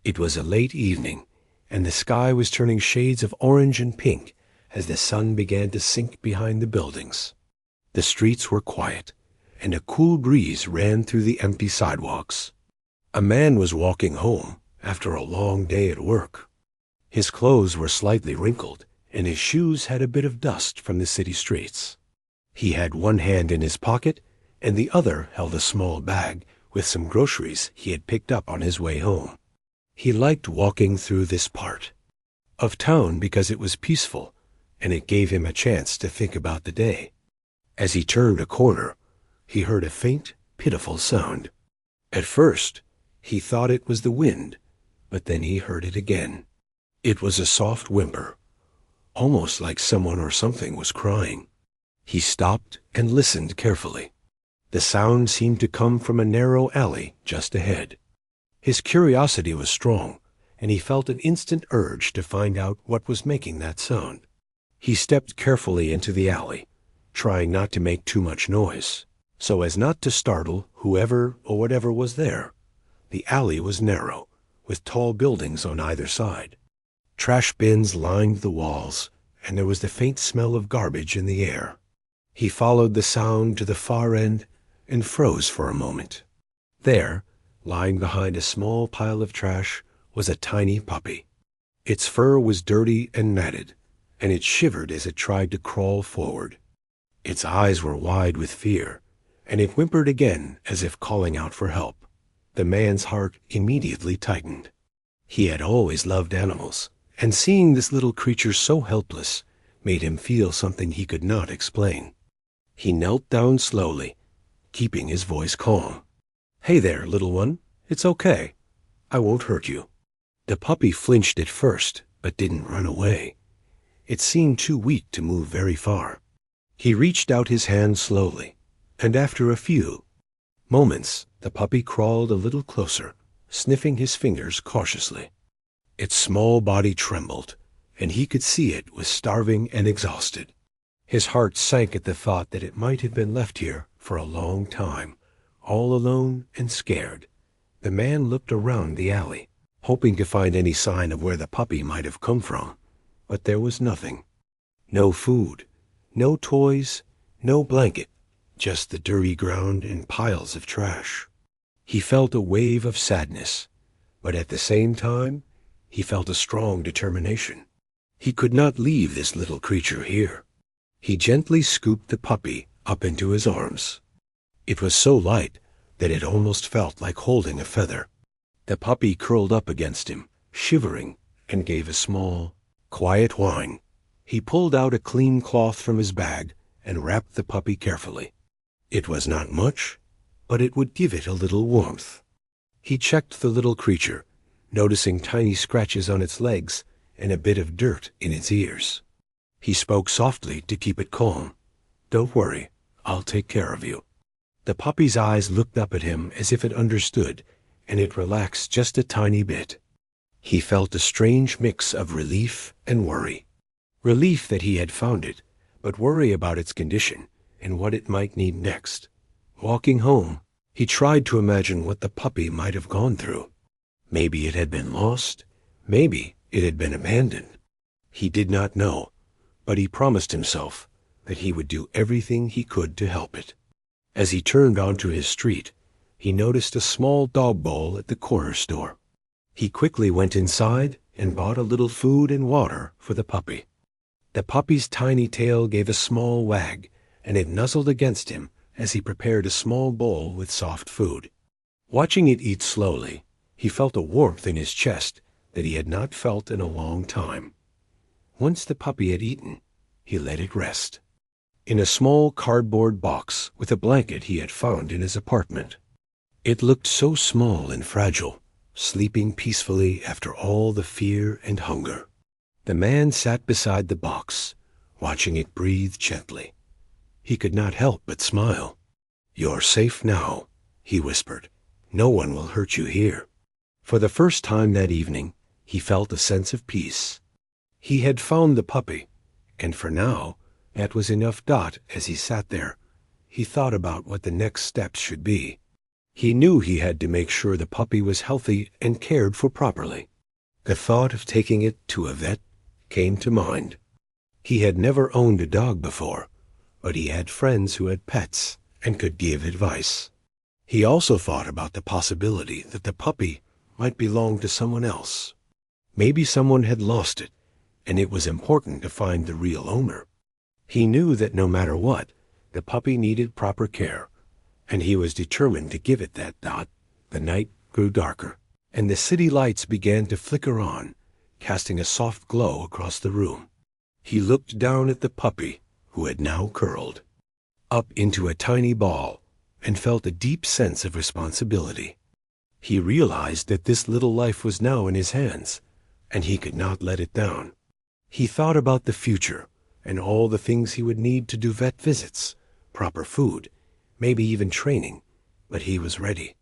It was a late evening, and the sky was turning shades of orange and pink as the sun began to sink behind the buildings. The streets were quiet, and a cool breeze ran through the empty sidewalks. A man was walking home after a long day at work. His clothes were slightly wrinkled, and his shoes had a bit of dust from the city streets. He had one hand in his pocket, and the other held a small bag with some groceries he had picked up on his way home. He liked walking through this part of town because it was peaceful, and it gave him a chance to think about the day. As he turned a corner, he heard a faint, pitiful sound. At first, he thought it was the wind, but then he heard it again. It was a soft whimper, almost like someone or something was crying. He stopped and listened carefully. The sound seemed to come from a narrow alley just ahead. His curiosity was strong, and he felt an instant urge to find out what was making that sound. He stepped carefully into the alley, trying not to make too much noise, so as not to startle whoever or whatever was there. The alley was narrow, with tall buildings on either side. Trash bins lined the walls, and there was the faint smell of garbage in the air. He followed the sound to the far end and froze for a moment. There, lying behind a small pile of trash, was a tiny puppy. Its fur was dirty and matted, and it shivered as it tried to crawl forward. Its eyes were wide with fear, and it whimpered again as if calling out for help. The man's heart immediately tightened. He had always loved animals, and seeing this little creature so helpless made him feel something he could not explain. He knelt down slowly, keeping his voice calm. "Hey there, little one. It's okay. I won't hurt you." The puppy flinched at first, but didn't run away. It seemed too weak to move very far. He reached out his hand slowly, and after a few moments, the puppy crawled a little closer, sniffing his fingers cautiously. Its small body trembled, and he could see it was starving and exhausted. His heart sank at the thought that it might have been left here for a long time, all alone and scared. The man looked around the alley, hoping to find any sign of where the puppy might have come from, but there was nothing. No food, no toys, no blanket, just the dirty ground and piles of trash. He felt a wave of sadness, but at the same time, he felt a strong determination. He could not leave this little creature here. He gently scooped the puppy up into his arms. It was so light that it almost felt like holding a feather. The puppy curled up against him, shivering, and gave a small, quiet whine. He pulled out a clean cloth from his bag and wrapped the puppy carefully. It was not much, but it would give it a little warmth. He checked the little creature, noticing tiny scratches on its legs and a bit of dirt in its ears. He spoke softly to keep it calm. "Don't worry, I'll take care of you." The puppy's eyes looked up at him as if it understood, and it relaxed just a tiny bit. He felt a strange mix of relief and worry. Relief that he had found it, but worry about its condition and what it might need next. Walking home, he tried to imagine what the puppy might have gone through. Maybe it had been lost. Maybe it had been abandoned. He did not know, but he promised himself that he would do everything he could to help it. As he turned onto his street, he noticed a small dog bowl at the corner store. He quickly went inside and bought a little food and water for the puppy. The puppy's tiny tail gave a small wag, and it nuzzled against him as he prepared a small bowl with soft food. Watching it eat slowly, he felt a warmth in his chest that he had not felt in a long time. Once the puppy had eaten, he let it rest. In a small cardboard box with a blanket he had found in his apartment. It looked so small and fragile, sleeping peacefully after all the fear and hunger. The man sat beside the box, watching it breathe gently. He could not help but smile. "You're safe now," he whispered. "No one will hurt you here." For the first time that evening, he felt a sense of peace. He had found the puppy, and for now, that was enough. As he sat there, he thought about what the next steps should be. He knew he had to make sure the puppy was healthy and cared for properly. The thought of taking it to a vet came to mind. He had never owned a dog before, but he had friends who had pets and could give advice. He also thought about the possibility that the puppy might belong to someone else. Maybe someone had lost it, and it was important to find the real owner. He knew that no matter what, the puppy needed proper care, and he was determined to give it that thought. The night grew darker, and the city lights began to flicker on, casting a soft glow across the room. He looked down at the puppy, who had now curled up into a tiny ball, and felt a deep sense of responsibility. He realized that this little life was now in his hands, and he could not let it down. He thought about the future and all the things he would need to do vet visits, proper food, maybe even training, but he was ready.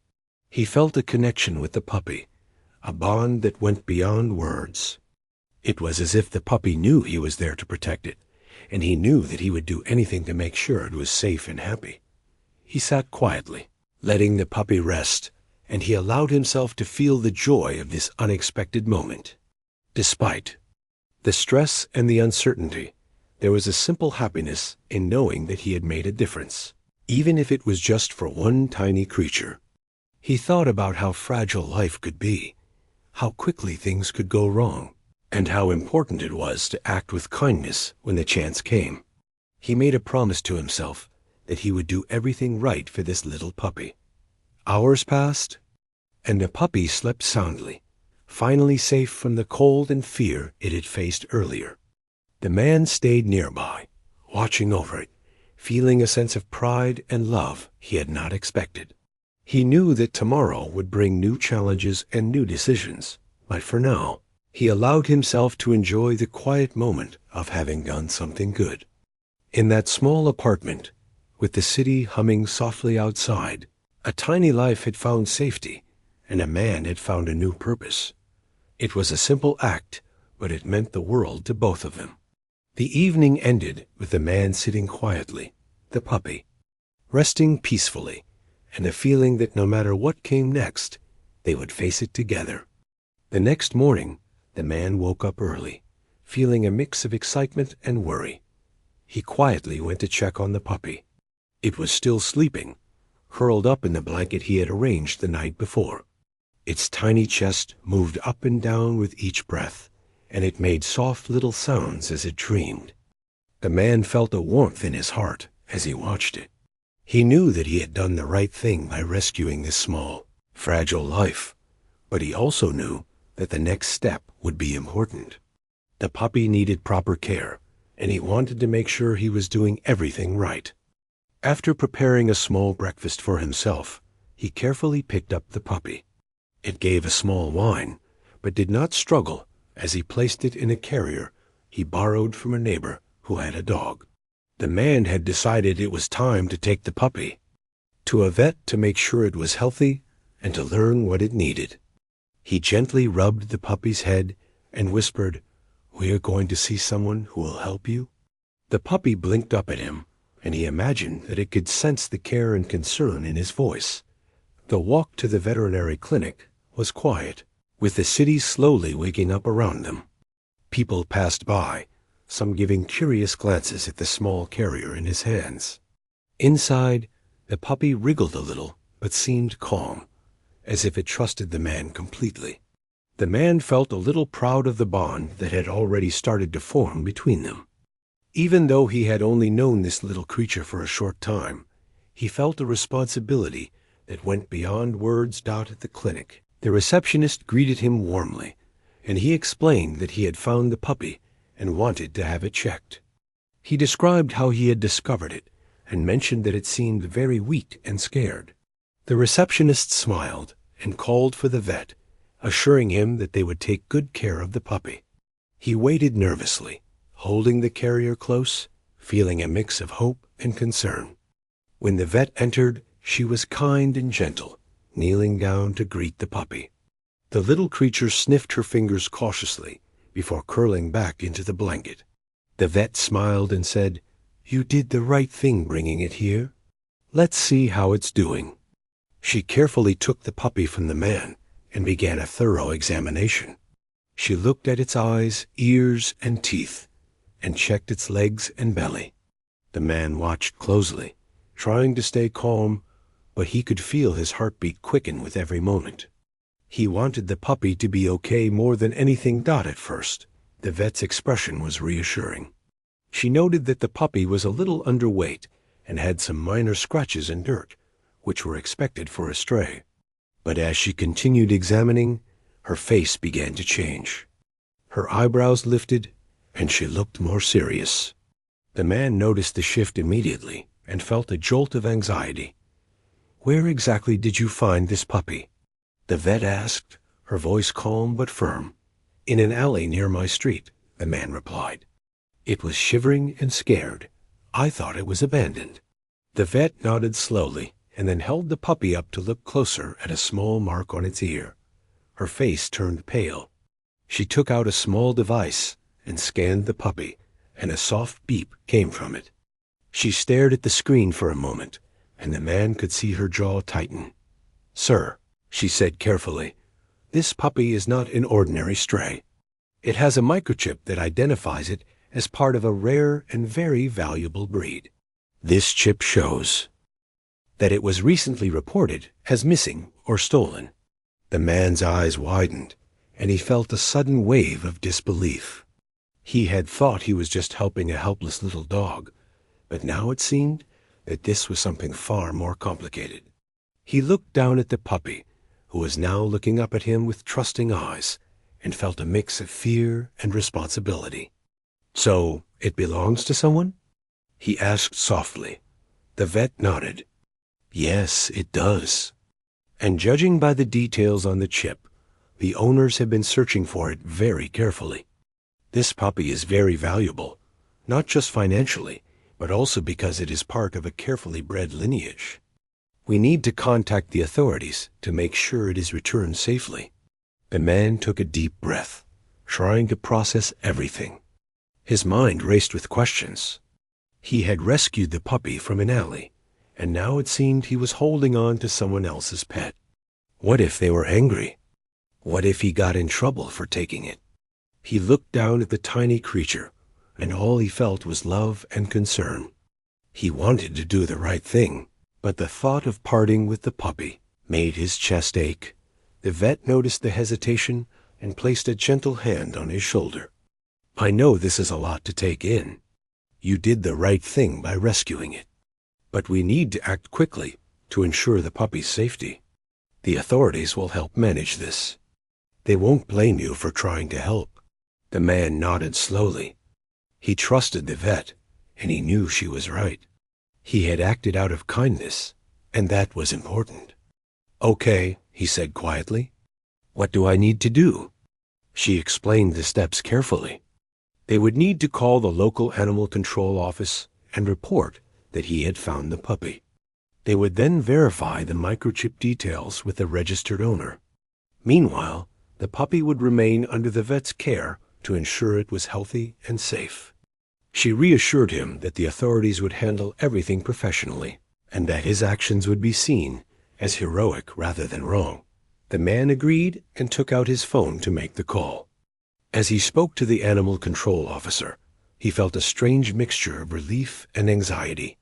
He felt a connection with the puppy, a bond that went beyond words. It was as if the puppy knew he was there to protect it, and he knew that he would do anything to make sure it was safe and happy. He sat quietly, letting the puppy rest, and he allowed himself to feel the joy of this unexpected moment. Despite the stress and the uncertainty, there was a simple happiness in knowing that he had made a difference, even if it was just for one tiny creature. He thought about how fragile life could be, how quickly things could go wrong, and how important it was to act with kindness when the chance came. He made a promise to himself that he would do everything right for this little puppy. Hours passed, and the puppy slept soundly, finally safe from the cold and fear it had faced earlier. The man stayed nearby, watching over it, feeling a sense of pride and love he had not expected. He knew that tomorrow would bring new challenges and new decisions, but for now, he allowed himself to enjoy the quiet moment of having done something good. In that small apartment, with the city humming softly outside, a tiny life had found safety, and a man had found a new purpose. It was a simple act, but it meant the world to both of them. The evening ended with the man sitting quietly, the puppy, resting peacefully, and a feeling that no matter what came next, they would face it together. The next morning, the man woke up early, feeling a mix of excitement and worry. He quietly went to check on the puppy. It was still sleeping, curled up in the blanket he had arranged the night before. Its tiny chest moved up and down with each breath, and it made soft little sounds as it dreamed. The man felt a warmth in his heart as he watched it. He knew that he had done the right thing by rescuing this small, fragile life, but he also knew that the next step would be important. The puppy needed proper care, and he wanted to make sure he was doing everything right. After preparing a small breakfast for himself, he carefully picked up the puppy. It gave a small whine, but did not struggle as he placed it in a carrier he borrowed from a neighbor who had a dog. The man had decided it was time to take the puppy to a vet to make sure it was healthy and to learn what it needed. He gently rubbed the puppy's head and whispered, "We are going to see someone who will help you." The puppy blinked up at him, and he imagined that it could sense the care and concern in his voice. The walk to the veterinary clinic was quiet, with the city slowly waking up around them. People passed by, some giving curious glances at the small carrier in his hands. Inside, the puppy wriggled a little, but seemed calm, as if it trusted the man completely. The man felt a little proud of the bond that had already started to form between them. Even though he had only known this little creature for a short time, he felt a responsibility that went beyond words. At the clinic, the receptionist greeted him warmly, and he explained that he had found the puppy and wanted to have it checked. He described how he had discovered it and mentioned that it seemed very weak and scared. The receptionist smiled and called for the vet, assuring him that they would take good care of the puppy. He waited nervously, holding the carrier close, feeling a mix of hope and concern. When the vet entered, she was kind and gentle, kneeling down to greet the puppy. The little creature sniffed her fingers cautiously before curling back into the blanket. The vet smiled and said, "You did the right thing bringing it here. Let's see how it's doing." She carefully took the puppy from the man and began a thorough examination. She looked at its eyes, ears, and teeth, and checked its legs and belly. The man watched closely, trying to stay calm, but he could feel his heartbeat quicken with every moment. He wanted the puppy to be okay more than anything. At first, the vet's expression was reassuring. She noted that the puppy was a little underweight and had some minor scratches and dirt, which were expected for a stray. But as she continued examining, her face began to change. Her eyebrows lifted, and she looked more serious. The man noticed the shift immediately and felt a jolt of anxiety. "Where exactly did you find this puppy?" the vet asked, her voice calm but firm. "In an alley near my street," the man replied. "It was shivering and scared. I thought it was abandoned." The vet nodded slowly and then held the puppy up to look closer at a small mark on its ear. Her face turned pale. She took out a small device and scanned the puppy, and a soft beep came from it. She stared at the screen for a moment, and the man could see her jaw tighten. "Sir," she said carefully, "this puppy is not an ordinary stray. It has a microchip that identifies it as part of a rare and very valuable breed. This chip shows that it was recently reported as missing or stolen." The man's eyes widened, and he felt a sudden wave of disbelief. He had thought he was just helping a helpless little dog, but now it seemed that this was something far more complicated. He looked down at the puppy, who was now looking up at him with trusting eyes, and felt a mix of fear and responsibility. "So, it belongs to someone?" he asked softly. The vet nodded. "Yes, it does. And judging by the details on the chip, the owners have been searching for it very carefully. This puppy is very valuable, not just financially, but also because it is part of a carefully bred lineage. We need to contact the authorities to make sure it is returned safely." The man took a deep breath, trying to process everything. His mind raced with questions. He had rescued the puppy from an alley, and now it seemed he was holding on to someone else's pet. What if they were angry? What if he got in trouble for taking it? He looked down at the tiny creature, and all he felt was love and concern. He wanted to do the right thing, but the thought of parting with the puppy made his chest ache. The vet noticed the hesitation and placed a gentle hand on his shoulder. "I know this is a lot to take in. You did the right thing by rescuing it. But we need to act quickly to ensure the puppy's safety. The authorities will help manage this. They won't blame you for trying to help." The man nodded slowly. He trusted the vet, and he knew she was right. He had acted out of kindness, and that was important. "Okay," he said quietly. "What do I need to do?" She explained the steps carefully. They would need to call the local animal control office and report that he had found the puppy. They would then verify the microchip details with the registered owner. Meanwhile, the puppy would remain under the vet's care to ensure it was healthy and safe. She reassured him that the authorities would handle everything professionally, and that his actions would be seen as heroic rather than wrong. The man agreed and took out his phone to make the call. As he spoke to the animal control officer, he felt a strange mixture of relief and anxiety.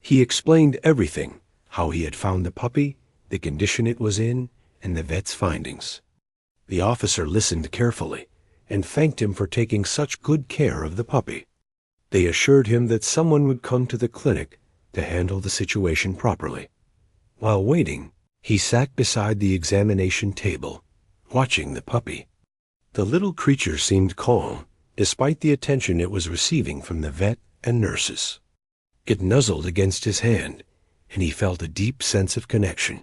He explained everything, how he had found the puppy, the condition it was in, and the vet's findings. The officer listened carefully and thanked him for taking such good care of the puppy. They assured him that someone would come to the clinic to handle the situation properly. While waiting, he sat beside the examination table, watching the puppy. The little creature seemed calm, despite the attention it was receiving from the vet and nurses. It nuzzled against his hand, and he felt a deep sense of connection.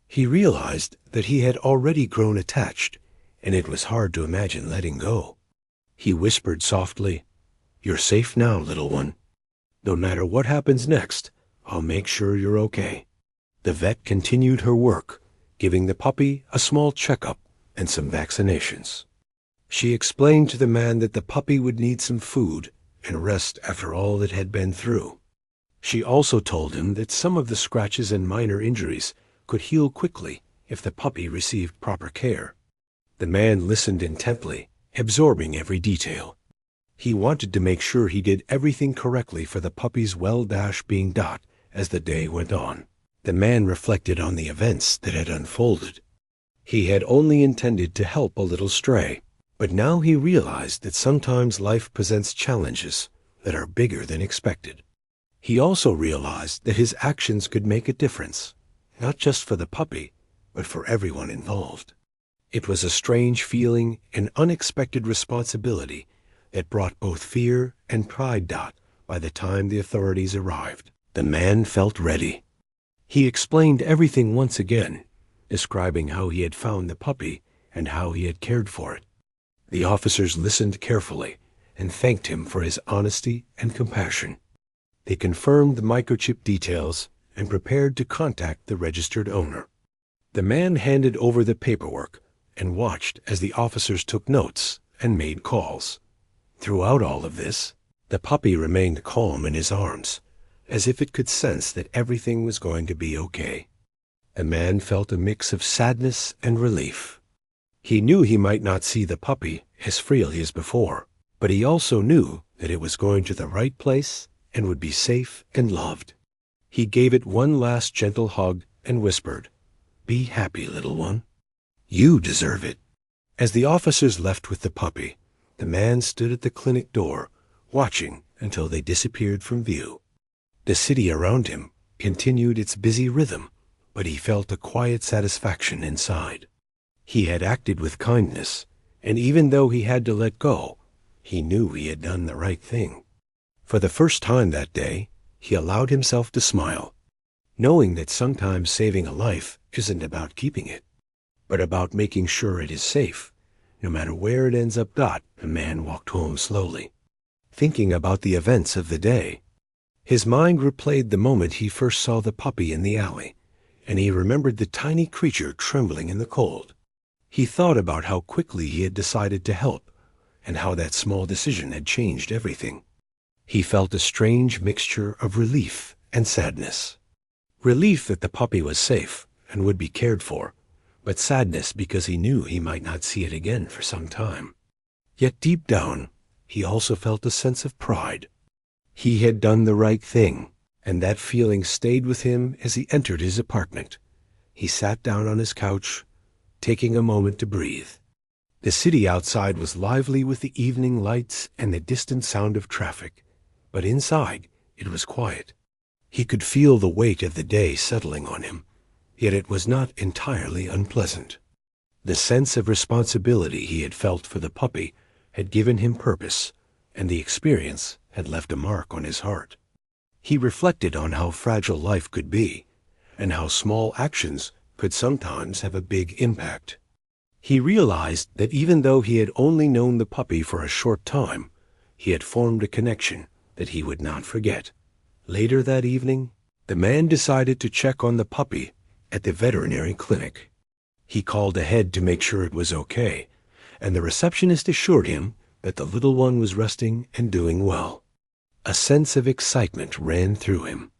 He realized that he had already grown attached, and it was hard to imagine letting go. He whispered softly, "You're safe now, little one. No matter what happens next, I'll make sure you're okay." The vet continued her work, giving the puppy a small checkup and some vaccinations. She explained to the man that the puppy would need some food and rest after all it had been through. She also told him that some of the scratches and minor injuries could heal quickly if the puppy received proper care. The man listened intently, absorbing every detail. He wanted to make sure he did everything correctly for the puppy's well-being. As the day went on, the man reflected on the events that had unfolded. He had only intended to help a little stray, but now he realized that sometimes life presents challenges that are bigger than expected. He also realized that his actions could make a difference, not just for the puppy, but for everyone involved. It was a strange feeling, an unexpected responsibility that brought both fear and pride. By the time the authorities arrived, the man felt ready. He explained everything once again, describing how he had found the puppy and how he had cared for it. The officers listened carefully and thanked him for his honesty and compassion. They confirmed the microchip details and prepared to contact the registered owner. The man handed over the paperwork and watched as the officers took notes and made calls. Throughout all of this, the puppy remained calm in his arms, as if it could sense that everything was going to be okay. The man felt a mix of sadness and relief. He knew he might not see the puppy as freely as before, but he also knew that it was going to the right place and would be safe and loved. He gave it one last gentle hug and whispered, "Be happy, little one. You deserve it." As the officers left with the puppy, the man stood at the clinic door, watching until they disappeared from view. The city around him continued its busy rhythm, but he felt a quiet satisfaction inside. He had acted with kindness, and even though he had to let go, he knew he had done the right thing. For the first time that day, he allowed himself to smile, knowing that sometimes saving a life isn't about keeping it, but about making sure it is safe, no matter where it ends up. The man walked home slowly, thinking about the events of the day. His mind replayed the moment he first saw the puppy in the alley, and he remembered the tiny creature trembling in the cold. He thought about how quickly he had decided to help, and how that small decision had changed everything. He felt a strange mixture of relief and sadness. Relief that the puppy was safe and would be cared for, but sadness because he knew he might not see it again for some time. Yet deep down, he also felt a sense of pride. He had done the right thing, and that feeling stayed with him as he entered his apartment. He sat down on his couch, taking a moment to breathe. The city outside was lively with the evening lights and the distant sound of traffic, but inside it was quiet. He could feel the weight of the day settling on him, yet it was not entirely unpleasant. The sense of responsibility he had felt for the puppy had given him purpose, and the experience had left a mark on his heart. He reflected on how fragile life could be, and how small actions could sometimes have a big impact. He realized that even though he had only known the puppy for a short time, he had formed a connection that he would not forget. Later that evening, the man decided to check on the puppy at the veterinary clinic. He called ahead to make sure it was okay, and the receptionist assured him that the little one was resting and doing well. A sense of excitement ran through him.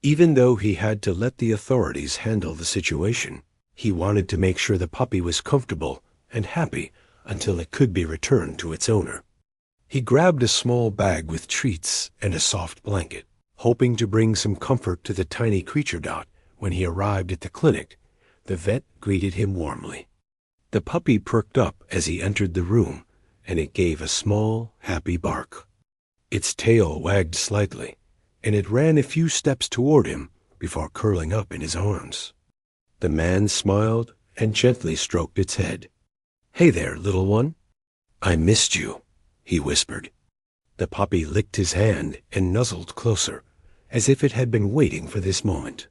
Even though he had to let the authorities handle the situation, he wanted to make sure the puppy was comfortable and happy until it could be returned to its owner. He grabbed a small bag with treats and a soft blanket, hoping to bring some comfort to the tiny creature. When he arrived at the clinic, the vet greeted him warmly. The puppy perked up as he entered the room, and it gave a small, happy bark. Its tail wagged slightly, and it ran a few steps toward him before curling up in his arms. The man smiled and gently stroked its head. "Hey there, little one. I missed you," he whispered. The puppy licked his hand and nuzzled closer, as if it had been waiting for this moment.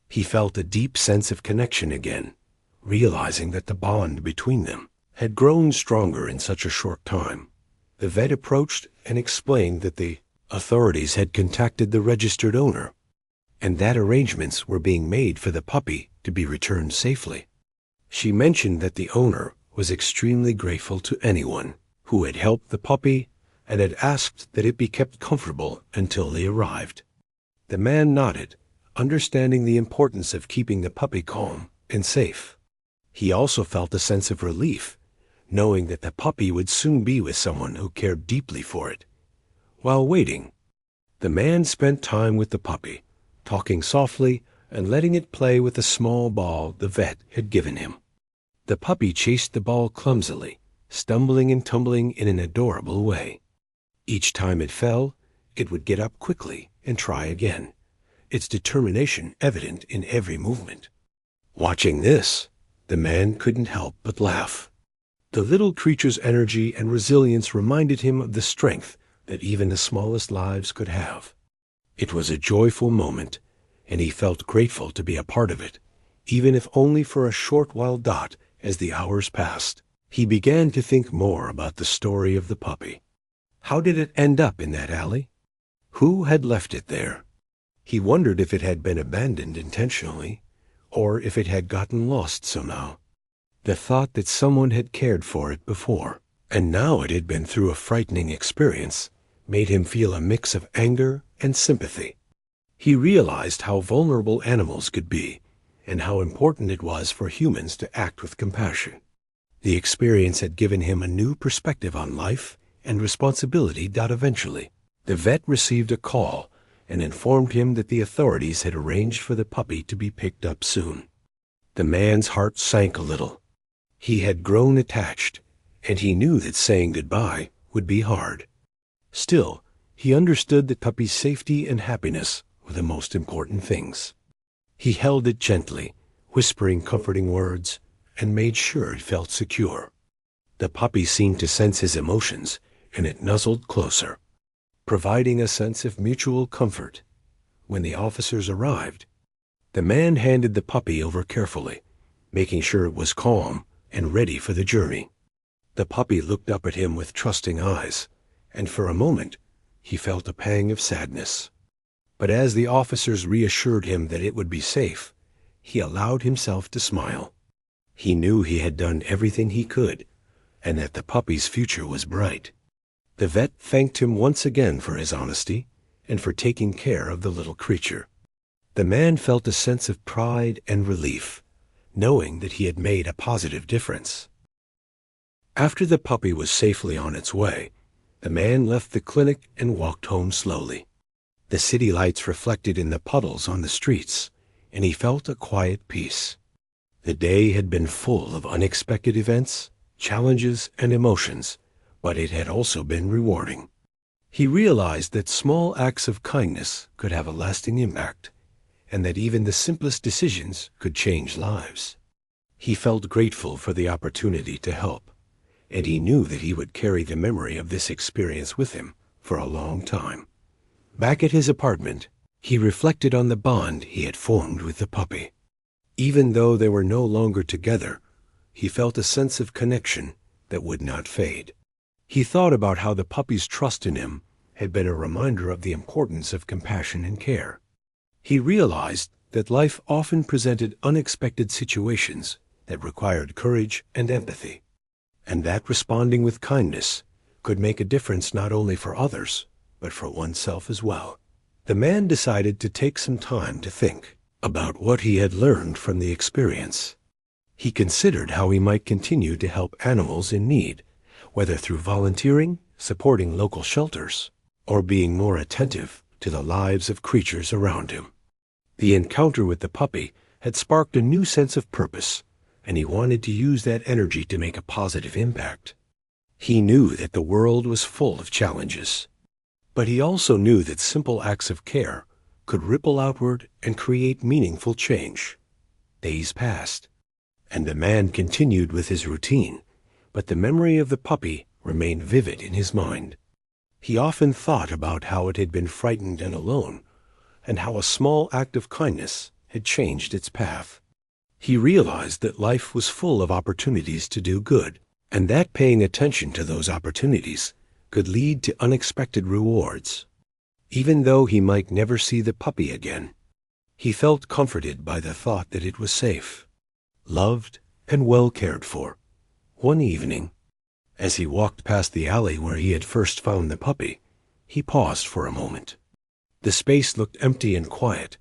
He felt a deep sense of connection again, realizing that the bond between them had grown stronger in such a short time. The vet approached and explained that the authorities had contacted the registered owner, and that arrangements were being made for the puppy to be returned safely. She mentioned that the owner was extremely grateful to anyone who had helped the puppy and had asked that it be kept comfortable until they arrived. The man nodded, understanding the importance of keeping the puppy calm and safe. He also felt a sense of relief, knowing that the puppy would soon be with someone who cared deeply for it. While waiting, the man spent time with the puppy, talking softly and letting it play with the small ball the vet had given him. The puppy chased the ball clumsily, stumbling and tumbling in an adorable way. Each time it fell, it would get up quickly and try again, its determination evident in every movement. Watching this, the man couldn't help but laugh. The little creature's energy and resilience reminded him of the strength that even the smallest lives could have. It was a joyful moment, and he felt grateful to be a part of it, even if only for a short while. As the hours passed, he began to think more about the story of the puppy. How did it end up in that alley? Who had left it there? He wondered if it had been abandoned intentionally, or if it had gotten lost somehow. The thought that someone had cared for it before, and now it had been through a frightening experience, made him feel a mix of anger and sympathy. He realized how vulnerable animals could be, and how important it was for humans to act with compassion. The experience had given him a new perspective on life and responsibility. Eventually, the vet received a call and informed him that the authorities had arranged for the puppy to be picked up soon. The man's heart sank a little. He had grown attached, and he knew that saying goodbye would be hard. Still, he understood that puppy's safety and happiness were the most important things. He held it gently, whispering comforting words, and made sure it felt secure. The puppy seemed to sense his emotions, and it nuzzled closer, providing a sense of mutual comfort. When the officers arrived, the man handed the puppy over carefully, making sure it was calm and ready for the journey. The puppy looked up at him with trusting eyes, and for a moment he felt a pang of sadness. But as the officers reassured him that it would be safe, he allowed himself to smile. He knew he had done everything he could, and that the puppy's future was bright. The vet thanked him once again for his honesty and for taking care of the little creature. The man felt a sense of pride and relief, knowing that he had made a positive difference. After the puppy was safely on its way, the man left the clinic and walked home slowly. The city lights reflected in the puddles on the streets, and he felt a quiet peace. The day had been full of unexpected events, challenges, and emotions, but it had also been rewarding. He realized that small acts of kindness could have a lasting impact, and that even the simplest decisions could change lives. He felt grateful for the opportunity to help, and he knew that he would carry the memory of this experience with him for a long time. Back at his apartment, he reflected on the bond he had formed with the puppy. Even though they were no longer together, he felt a sense of connection that would not fade. He thought about how the puppy's trust in him had been a reminder of the importance of compassion and care. He realized that life often presented unexpected situations that required courage and empathy, and that responding with kindness could make a difference not only for others, but for oneself as well. The man decided to take some time to think about what he had learned from the experience. He considered how he might continue to help animals in need, whether through volunteering, supporting local shelters, or being more attentive to the lives of creatures around him. The encounter with the puppy had sparked a new sense of purpose, and he wanted to use that energy to make a positive impact. He knew that the world was full of challenges, but he also knew that simple acts of care could ripple outward and create meaningful change. Days passed, and the man continued with his routine, but the memory of the puppy remained vivid in his mind. He often thought about how it had been frightened and alone, and how a small act of kindness had changed its path. He realized that life was full of opportunities to do good, and that paying attention to those opportunities could lead to unexpected rewards. Even though he might never see the puppy again, he felt comforted by the thought that it was safe, loved, and well cared for. One evening, as he walked past the alley where he had first found the puppy, he paused for a moment. The space looked empty and quiet,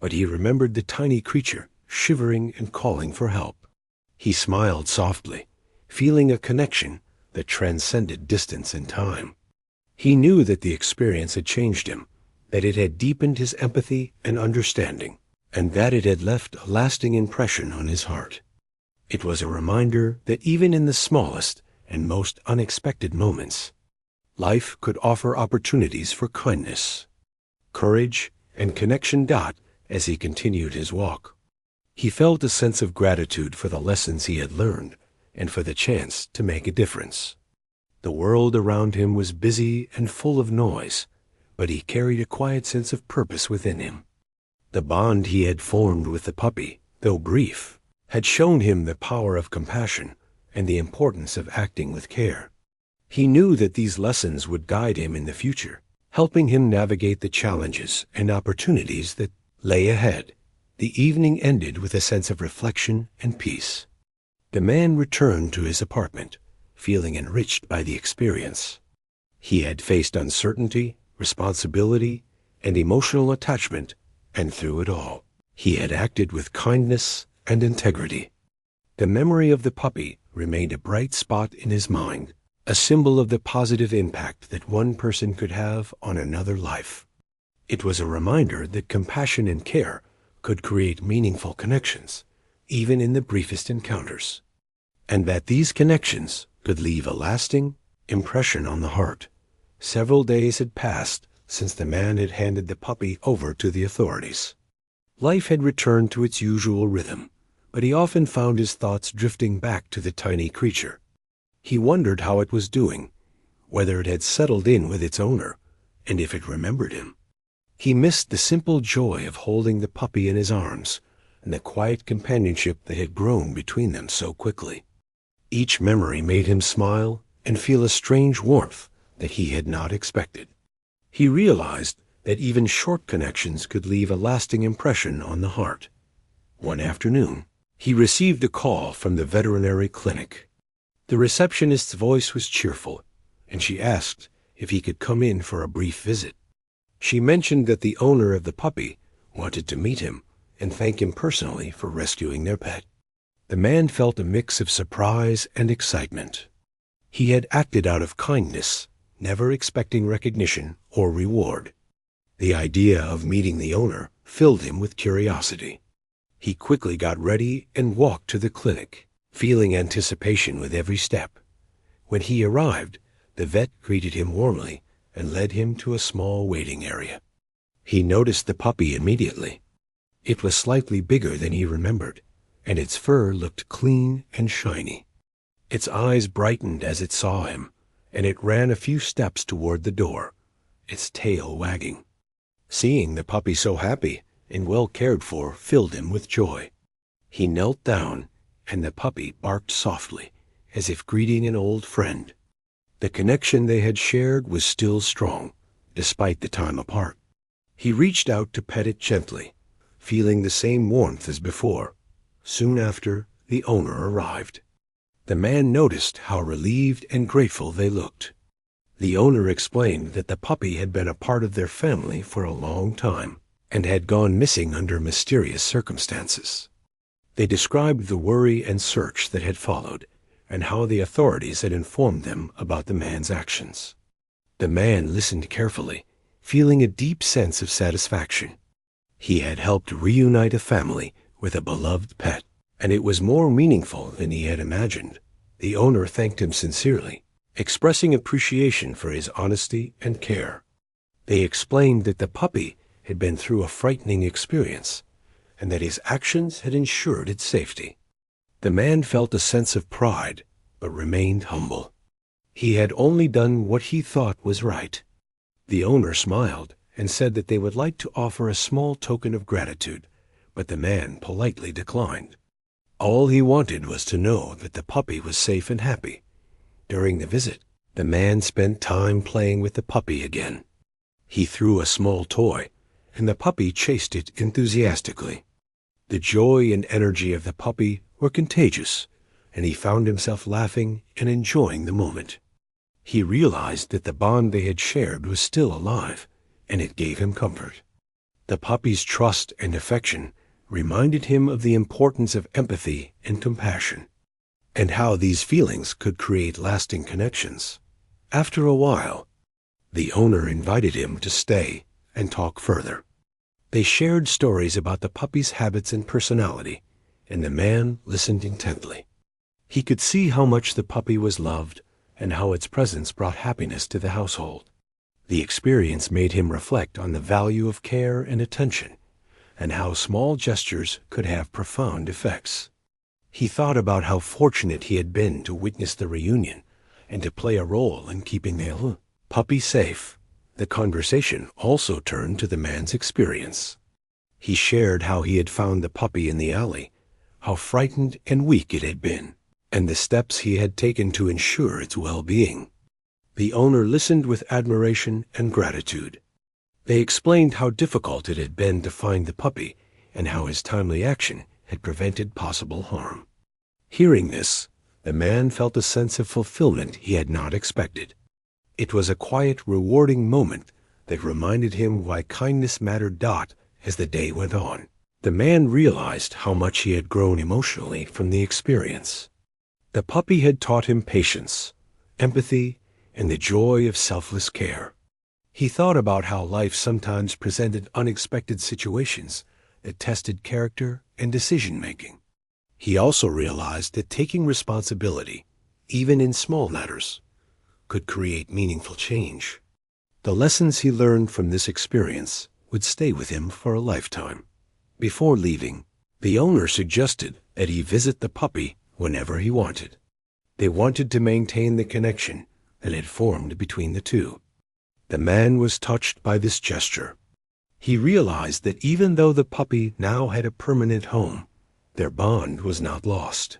but he remembered the tiny creature shivering and calling for help. He smiled softly, feeling a connection that transcended distance and time. He knew that the experience had changed him, that it had deepened his empathy and understanding, and that it had left a lasting impression on his heart. It was a reminder that even in the smallest and most unexpected moments, life could offer opportunities for kindness, courage, and connection. As he continued his walk, he felt a sense of gratitude for the lessons he had learned and for the chance to make a difference. The world around him was busy and full of noise, but he carried a quiet sense of purpose within him. The bond he had formed with the puppy, though brief, had shown him the power of compassion and the importance of acting with care. He knew that these lessons would guide him in the future, helping him navigate the challenges and opportunities that lay ahead. The evening ended with a sense of reflection and peace. The man returned to his apartment, feeling enriched by the experience. He had faced uncertainty, responsibility, and emotional attachment, and through it all, he had acted with kindness and integrity. The memory of the puppy remained a bright spot in his mind, a symbol of the positive impact that one person could have on another life. It was a reminder that compassion and care could create meaningful connections, even in the briefest encounters, and that these connections could leave a lasting impression on the heart. Several days had passed since the man had handed the puppy over to the authorities. Life had returned to its usual rhythm, but he often found his thoughts drifting back to the tiny creature. He wondered how it was doing, whether it had settled in with its owner, and if it remembered him. He missed the simple joy of holding the puppy in his arms and the quiet companionship that had grown between them so quickly. Each memory made him smile and feel a strange warmth that he had not expected. He realized that even short connections could leave a lasting impression on the heart. One afternoon, he received a call from the veterinary clinic. The receptionist's voice was cheerful, and she asked if he could come in for a brief visit. She mentioned that the owner of the puppy wanted to meet him and thank him personally for rescuing their pet. The man felt a mix of surprise and excitement. He had acted out of kindness, never expecting recognition or reward. The idea of meeting the owner filled him with curiosity. He quickly got ready and walked to the clinic, feeling anticipation with every step. When he arrived, the vet greeted him warmly and led him to a small waiting area. He noticed the puppy immediately. It was slightly bigger than he remembered, and its fur looked clean and shiny. Its eyes brightened as it saw him, and it ran a few steps toward the door, its tail wagging. Seeing the puppy so happy and well cared for filled him with joy. He knelt down, and the puppy barked softly, as if greeting an old friend. The connection they had shared was still strong, despite the time apart. He reached out to pet it gently, feeling the same warmth as before. Soon after, the owner arrived. The man noticed how relieved and grateful they looked. The owner explained that the puppy had been a part of their family for a long time and had gone missing under mysterious circumstances. They described the worry and search that had followed, and how the authorities had informed them about the man's actions. The man listened carefully, feeling a deep sense of satisfaction. He had helped reunite a family with a beloved pet, and it was more meaningful than he had imagined. The owner thanked him sincerely, expressing appreciation for his honesty and care. They explained that the puppy had been through a frightening experience, and that his actions had ensured its safety. The man felt a sense of pride, but remained humble. He had only done what he thought was right. The owner smiled and said that they would like to offer a small token of gratitude, but the man politely declined. All he wanted was to know that the puppy was safe and happy. During the visit, the man spent time playing with the puppy again. He threw a small toy, and the puppy chased it enthusiastically. The joy and energy of the puppy were contagious, and he found himself laughing and enjoying the moment. He realized that the bond they had shared was still alive, and it gave him comfort. The puppy's trust and affection reminded him of the importance of empathy and compassion, and how these feelings could create lasting connections. After a while, the owner invited him to stay and talk further. They shared stories about the puppy's habits and personality, and the man listened intently. He could see how much the puppy was loved and how its presence brought happiness to the household. The experience made him reflect on the value of care and attention, and how small gestures could have profound effects. He thought about how fortunate he had been to witness the reunion and to play a role in keeping the puppy safe. The conversation also turned to the man's experience. He shared how he had found the puppy in the alley, how frightened and weak it had been, and the steps he had taken to ensure its well-being. The owner listened with admiration and gratitude. They explained how difficult it had been to find the puppy and how his timely action had prevented possible harm. Hearing this, the man felt a sense of fulfillment he had not expected. It was a quiet, rewarding moment that reminded him why kindness mattered as the day went on. The man realized how much he had grown emotionally from the experience. The puppy had taught him patience, empathy, and the joy of selfless care. He thought about how life sometimes presented unexpected situations that tested character and decision-making. He also realized that taking responsibility, even in small matters, could create meaningful change. The lessons he learned from this experience would stay with him for a lifetime. Before leaving, the owner suggested that he visit the puppy whenever he wanted. They wanted to maintain the connection that had formed between the two. The man was touched by this gesture. He realized that even though the puppy now had a permanent home, their bond was not lost.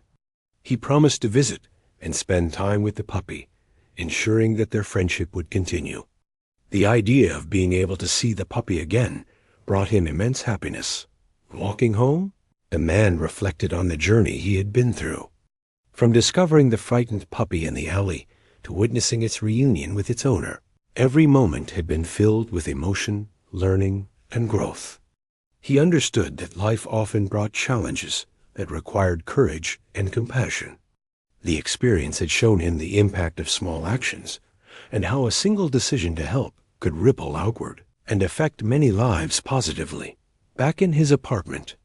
He promised to visit and spend time with the puppy, ensuring that their friendship would continue. The idea of being able to see the puppy again brought him immense happiness. Walking home, the man reflected on the journey he had been through. From discovering the frightened puppy in the alley to witnessing its reunion with its owner, every moment had been filled with emotion, learning, and growth. He understood that life often brought challenges that required courage and compassion. The experience had shown him the impact of small actions and how a single decision to help could ripple outward and affect many lives positively. Back in his apartment,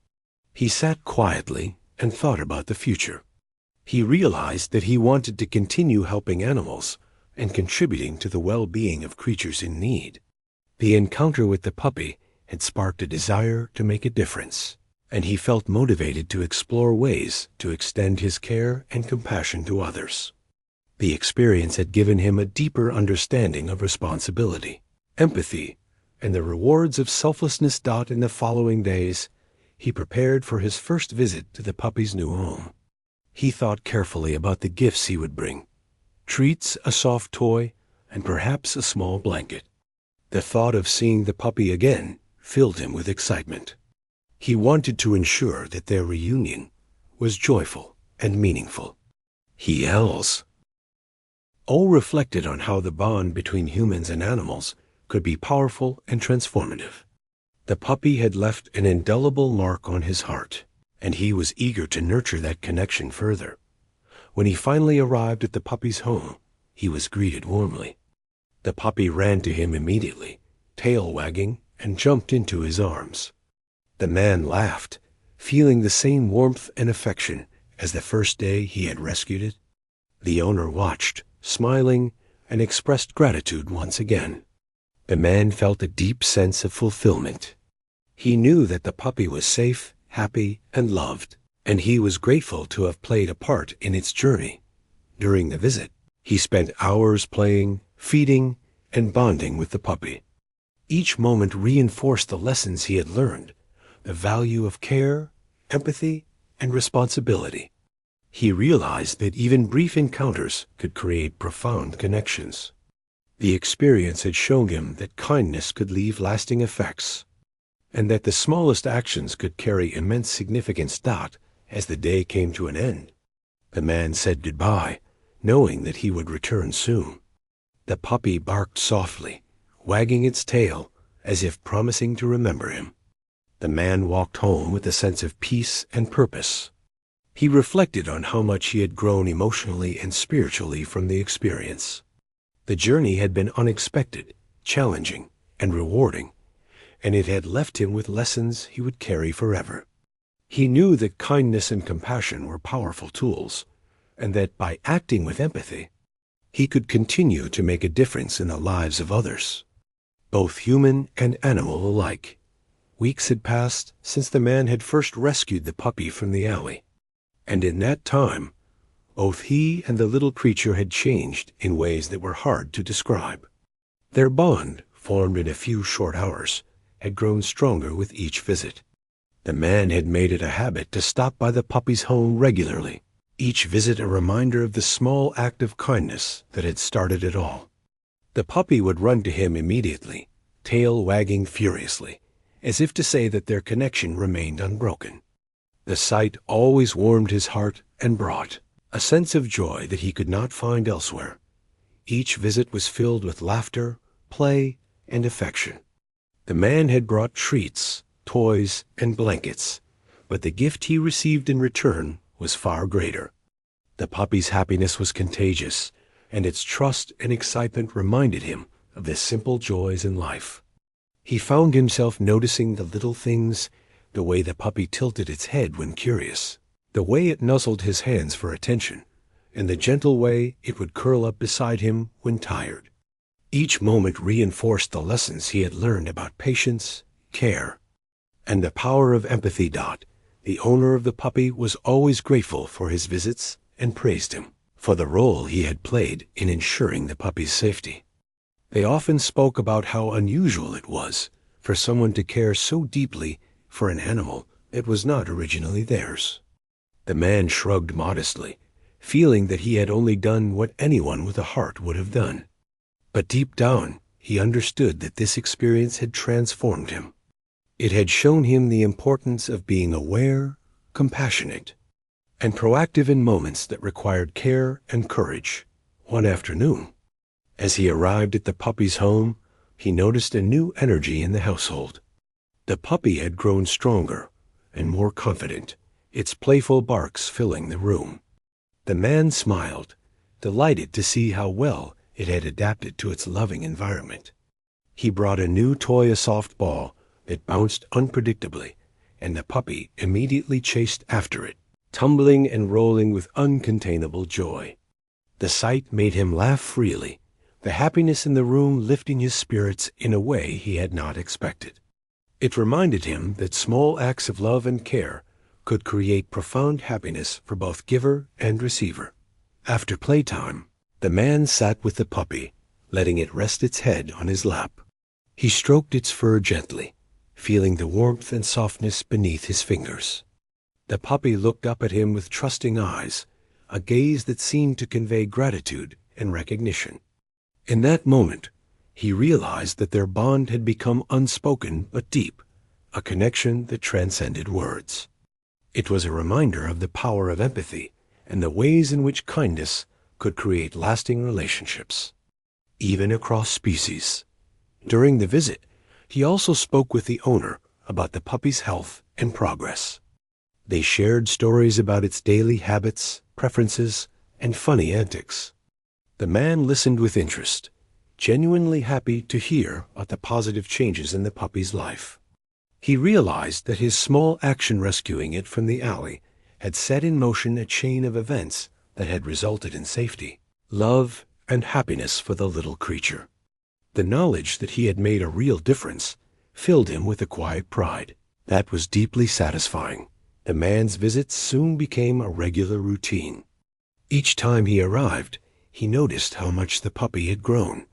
he sat quietly and thought about the future. He realized that he wanted to continue helping animals and contributing to the well-being of creatures in need. The encounter with the puppy had sparked a desire to make a difference, and he felt motivated to explore ways to extend his care and compassion to others. The experience had given him a deeper understanding of responsibility, empathy, and the rewards of selflessness. In the following days, he prepared for his first visit to the puppy's new home. He thought carefully about the gifts he would bring: treats, a soft toy, and perhaps a small blanket. The thought of seeing the puppy again filled him with excitement. He wanted to ensure that their reunion was joyful and meaningful. O reflected on how the bond between humans and animals could be powerful and transformative. The puppy had left an indelible mark on his heart, and he was eager to nurture that connection further. When he finally arrived at the puppy's home, he was greeted warmly. The puppy ran to him immediately, tail wagging, and jumped into his arms. The man laughed, feeling the same warmth and affection as the first day he had rescued it. The owner watched, smiling, and expressed gratitude once again. The man felt a deep sense of fulfillment. He knew that the puppy was safe, happy, and loved, and he was grateful to have played a part in its journey. During the visit, he spent hours playing, feeding, and bonding with the puppy. Each moment reinforced the lessons he had learned, the value of care, empathy, and responsibility. He realized that even brief encounters could create profound connections. The experience had shown him that kindness could leave lasting effects, and that the smallest actions could carry immense significance. As the day came to an end, the man said goodbye, knowing that he would return soon. The puppy barked softly, wagging its tail as if promising to remember him. The man walked home with a sense of peace and purpose. He reflected on how much he had grown emotionally and spiritually from the experience. The journey had been unexpected, challenging, and rewarding, and it had left him with lessons he would carry forever. He knew that kindness and compassion were powerful tools, and that by acting with empathy, he could continue to make a difference in the lives of others, both human and animal alike. Weeks had passed since the man had first rescued the puppy from the alley, and in that time, both he and the little creature had changed in ways that were hard to describe. Their bond, formed in a few short hours, had grown stronger with each visit. The man had made it a habit to stop by the puppy's home regularly, each visit a reminder of the small act of kindness that had started it all. The puppy would run to him immediately, tail wagging furiously, as if to say that their connection remained unbroken. The sight always warmed his heart and brought a sense of joy that he could not find elsewhere. Each visit was filled with laughter, play, and affection. The man had brought treats, toys, and blankets, but the gift he received in return was far greater. The puppy's happiness was contagious, and its trust and excitement reminded him of the simple joys in life. He found himself noticing the little things, the way the puppy tilted its head when curious, the way it nuzzled his hands for attention, and the gentle way it would curl up beside him when tired. Each moment reinforced the lessons he had learned about patience, care, and the power of empathy. The owner of the puppy was always grateful for his visits and praised him for the role he had played in ensuring the puppy's safety. They often spoke about how unusual it was for someone to care so deeply for an animal that was not originally theirs. The man shrugged modestly, feeling that he had only done what anyone with a heart would have done. But deep down, he understood that this experience had transformed him. It had shown him the importance of being aware, compassionate, and proactive in moments that required care and courage. One afternoon, as he arrived at the puppy's home, he noticed a new energy in the household. The puppy had grown stronger and more confident, its playful barks filling the room. The man smiled, delighted to see how well it had adapted to its loving environment. He brought a new toy, a soft ball, that bounced unpredictably, and the puppy immediately chased after it, tumbling and rolling with uncontainable joy. The sight made him laugh freely, the happiness in the room lifting his spirits in a way he had not expected. It reminded him that small acts of love and care could create profound happiness for both giver and receiver. After playtime, the man sat with the puppy, letting it rest its head on his lap. He stroked its fur gently, feeling the warmth and softness beneath his fingers. The puppy looked up at him with trusting eyes, a gaze that seemed to convey gratitude and recognition. In that moment, he realized that their bond had become unspoken but deep, a connection that transcended words. It was a reminder of the power of empathy and the ways in which kindness could create lasting relationships, even across species. During the visit, he also spoke with the owner about the puppy's health and progress. They shared stories about its daily habits, preferences, and funny antics. The man listened with interest, genuinely happy to hear about the positive changes in the puppy's life. He realized that his small action rescuing it from the alley had set in motion a chain of events that had resulted in safety, love, and happiness for the little creature. The knowledge that he had made a real difference filled him with a quiet pride that was deeply satisfying. The man's visits soon became a regular routine. Each time he arrived, he noticed how much the puppy had grown,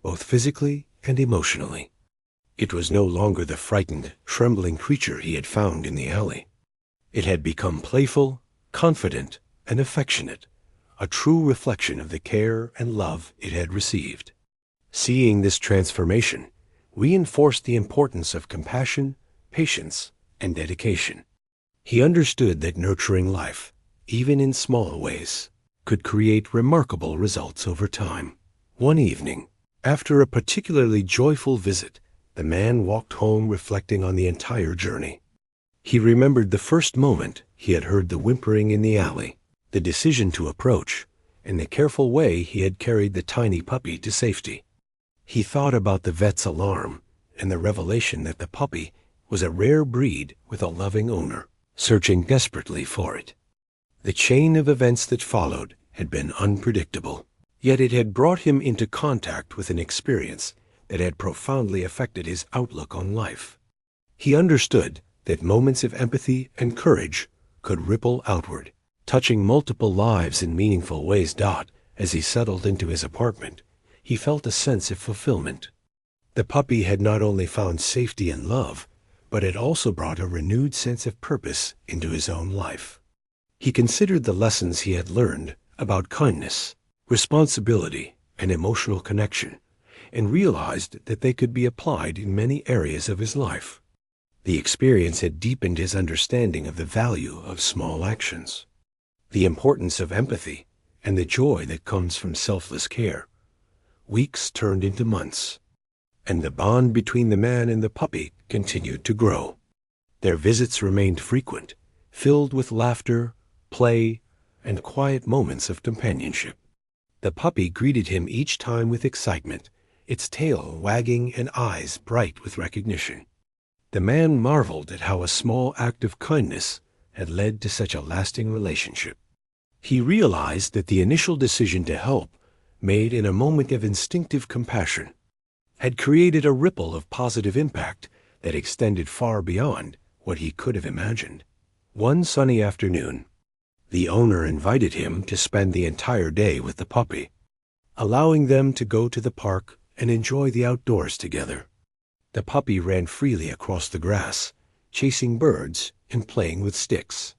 both physically and emotionally. It was no longer the frightened, trembling creature he had found in the alley. It had become playful, confident, and affectionate, a true reflection of the care and love it had received. Seeing this transformation reinforced the importance of compassion, patience, and dedication. He understood that nurturing life, even in small ways, could create remarkable results over time. One evening, after a particularly joyful visit, The man walked home reflecting on the entire journey. He remembered the first moment he had heard the whimpering in the alley, the decision to approach, and the careful way he had carried the tiny puppy to safety. He thought about the vet's alarm and the revelation that the puppy was a rare breed with a loving owner, searching desperately for it. The chain of events that followed had been unpredictable, yet it had brought him into contact with an experience that had profoundly affected his outlook on life. He understood that moments of empathy and courage could ripple outward, touching multiple lives in meaningful ways. As he settled into his apartment, he felt a sense of fulfillment. The puppy had not only found safety and love, but had also brought a renewed sense of purpose into his own life. He considered the lessons he had learned about kindness, responsibility, and emotional connection, and realized that they could be applied in many areas of his life. The experience had deepened his understanding of the value of small actions, the importance of empathy, and the joy that comes from selfless care. Weeks turned into months, and the bond between the man and the puppy continued to grow. Their visits remained frequent, filled with laughter, play, and quiet moments of companionship. The puppy greeted him each time with excitement, its tail wagging and eyes bright with recognition. The man marveled at how a small act of kindness had led to such a lasting relationship. He realized that the initial decision to help, made in a moment of instinctive compassion, had created a ripple of positive impact that extended far beyond what he could have imagined. One sunny afternoon, the owner invited him to spend the entire day with the puppy, allowing them to go to the park and enjoy the outdoors together. The puppy ran freely across the grass, chasing birds and playing with sticks.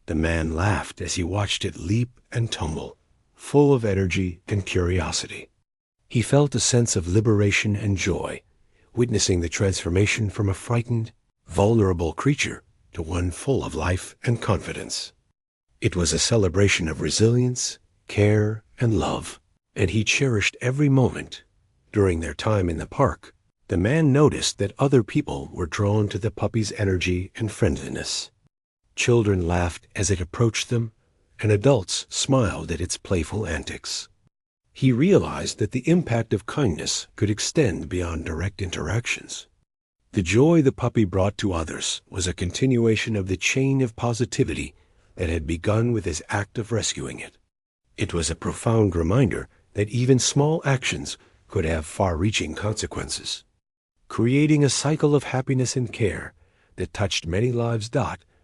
The man laughed as he watched it leap and tumble, full of energy and curiosity. He felt a sense of liberation and joy, witnessing the transformation from a frightened, vulnerable creature to one full of life and confidence. It was a celebration of resilience, care, and love, and he cherished every moment. During their time in the park, the man noticed that other people were drawn to the puppy's energy and friendliness. Children laughed as it approached them, and adults smiled at its playful antics. He realized that the impact of kindness could extend beyond direct interactions. The joy the puppy brought to others was a continuation of the chain of positivity that had begun with his act of rescuing it. It was a profound reminder that even small actions could have far-reaching consequences, creating a cycle of happiness and care that touched many lives.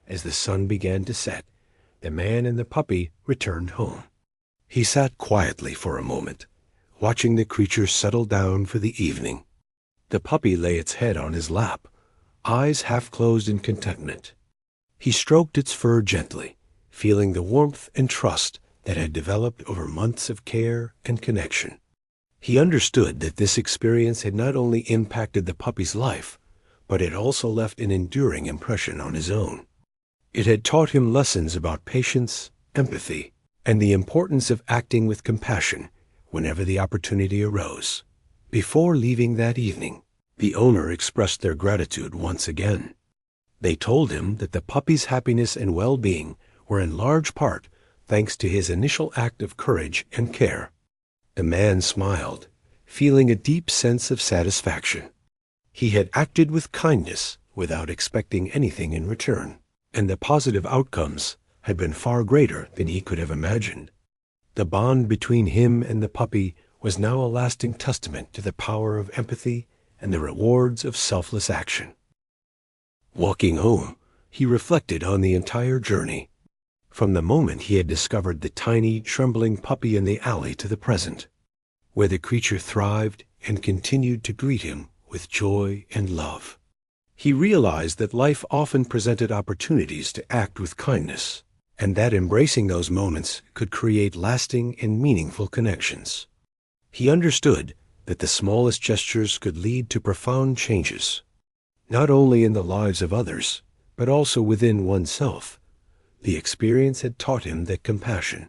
As the sun began to set, the man and the puppy returned home. He sat quietly for a moment, watching the creature settle down for the evening. The puppy lay its head on his lap, eyes half closed in contentment. He stroked its fur gently, feeling the warmth and trust that had developed over months of care and connection. He understood that this experience had not only impacted the puppy's life, but it also left an enduring impression on his own. It had taught him lessons about patience, empathy, and the importance of acting with compassion whenever the opportunity arose. Before leaving that evening, the owner expressed their gratitude once again. They told him that the puppy's happiness and well-being were in large part thanks to his initial act of courage and care. The man smiled, feeling a deep sense of satisfaction. He had acted with kindness without expecting anything in return, and the positive outcomes had been far greater than he could have imagined. The bond between him and the puppy was now a lasting testament to the power of empathy and the rewards of selfless action. Walking home, he reflected on the entire journey, from the moment he had discovered the tiny, trembling puppy in the alley to the present, where the creature thrived and continued to greet him with joy and love. He realized that life often presented opportunities to act with kindness, and that embracing those moments could create lasting and meaningful connections. He understood that the smallest gestures could lead to profound changes, not only in the lives of others, but also within oneself. The experience had taught him that compassion,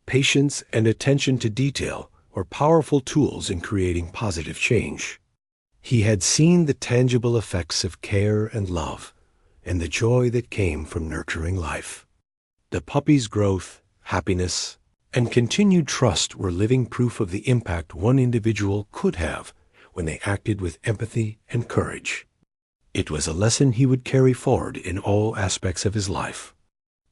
patience, and attention to detail were powerful tools in creating positive change. He had seen the tangible effects of care and love, and the joy that came from nurturing life. The puppy's growth, happiness, and continued trust were living proof of the impact one individual could have when they acted with empathy and courage. It was a lesson he would carry forward in all aspects of his life,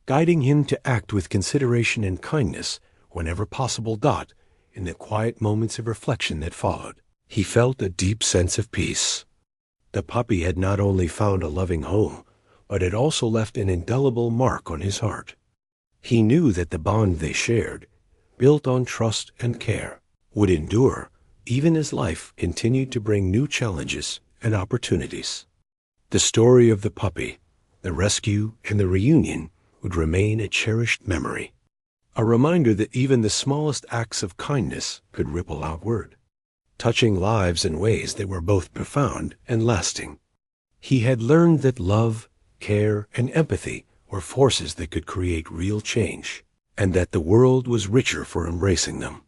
guiding him to act with consideration and kindness whenever possible. In the quiet moments of reflection that followed, he felt a deep sense of peace. The puppy had not only found a loving home, but had also left an indelible mark on his heart. He knew that the bond they shared, built on trust and care, would endure even as life continued to bring new challenges and opportunities. The story of the puppy, the rescue, and the reunion would remain a cherished memory, a reminder that even the smallest acts of kindness could ripple outward, touching lives in ways that were both profound and lasting. He had learned that love, care, and empathy were forces that could create real change, and that the world was richer for embracing them.